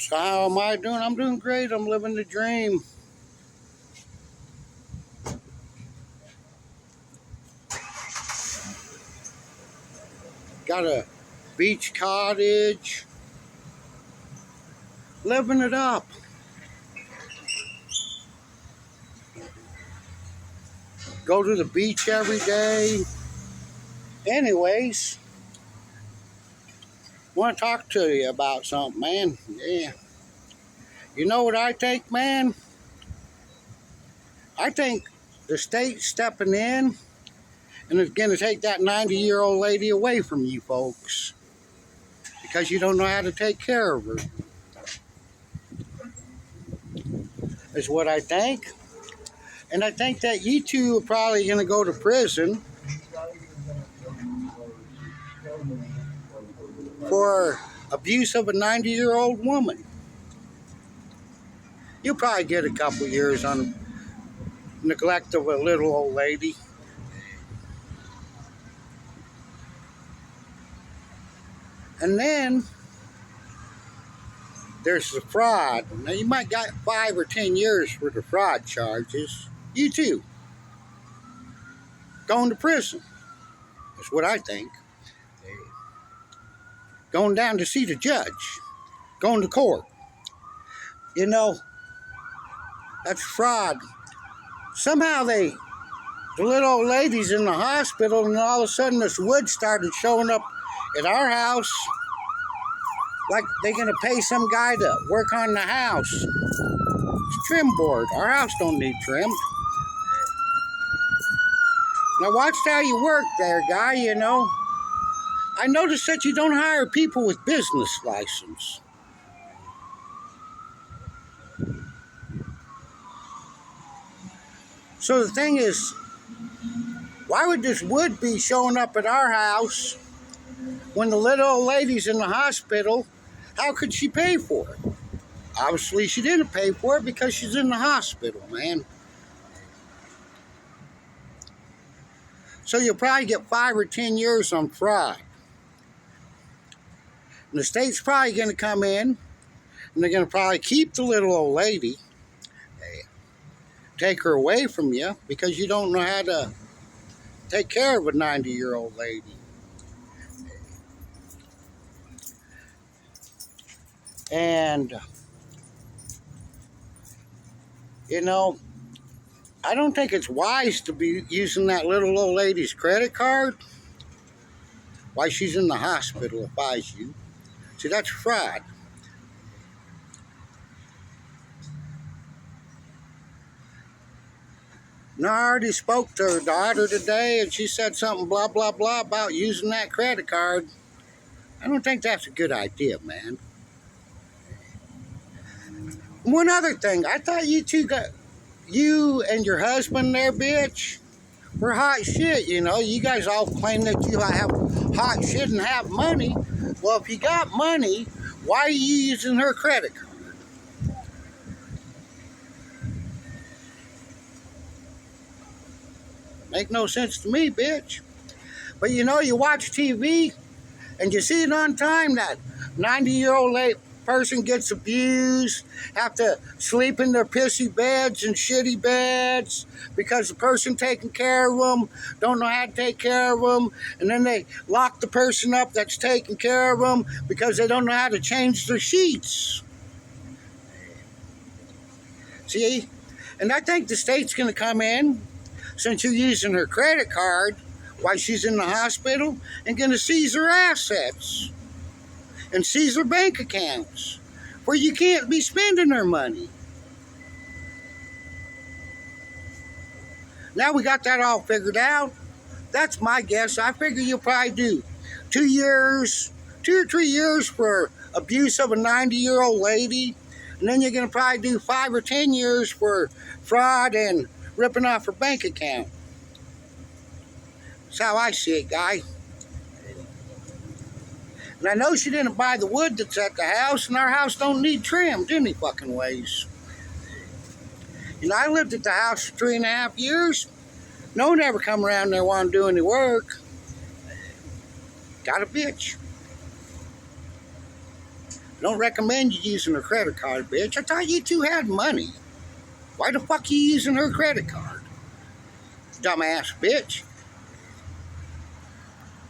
So how am I doing? I'm doing great. I'm living the dream. Got a beach cottage. Living it up. Go to the beach every day. Anyways, want to talk to you about something, man. Yeah. You know what I think, man? I think the state's stepping in and it's going to take that 90-year-old lady away from you folks because you don't know how to take care of her, is what I think. And I think that you two are probably going to go to prison for abuse of a 90-year-old woman. You'll probably get a couple years on neglect of a little old lady. And then there's the fraud. Now you might got 5 or 10 years for the fraud charges. You too. Going to prison. That's what I think. Going down to see the judge. Going to court. You know, that's fraud. Somehow the little old lady's in the hospital and all of a sudden this wood started showing up at our house. Like they're going to pay some guy to work on the house. It's trim board. Our house don't need trimmed. Now watch how you work there, guy, you know. I noticed that you don't hire people with business license. So the thing is, why would this wood be showing up at our house when the little old lady's in the hospital? How could she pay for it? Obviously, she didn't pay for it because she's in the hospital, man. So you'll probably get 5 or 10 years on fraud. And the state's probably going to come in, and they're going to probably keep the little old lady, take her away from you because you don't know how to take care of a 90-year-old lady. And, you know, I don't think it's wise to be using that little old lady's credit card while she's in the hospital, if I was you. See, that's fraud. Now, I already spoke to her daughter today, and she said something blah, blah, blah about using that credit card. I don't think that's a good idea, man. One other thing, I thought you and your husband there, bitch, were hot shit, you know. You guys all claim that you have hot shit and have money. Well, if you got money, why are you using her credit card? Make no sense to me, bitch. But you know, you watch TV and you see it on time that 90-year-old person gets abused, have to sleep in their pissy beds and shitty beds because the person taking care of them don't know how to take care of them, and then they lock the person up that's taking care of them because they don't know how to change their sheets. See? And I think the state's going to come in, since you're using her credit card while she's in the hospital, and going to seize her assets and seize her bank accounts where you can't be spending her money. Now we got that all figured out. That's my guess. I figure you'll probably do 2 or 3 years for abuse of a 90-year-old lady, and then you're going to probably do 5 or 10 years for fraud and ripping off her bank account. That's how I see it, guy. And I know she didn't buy the wood that's at the house, and our house don't need trimmed any fucking ways. You know, I lived at the house for 3.5 years. No one ever come around there wanting to do any work. Got a bitch. Don't recommend you using her credit card, bitch. I thought you two had money. Why the fuck you using her credit card? Dumbass bitch.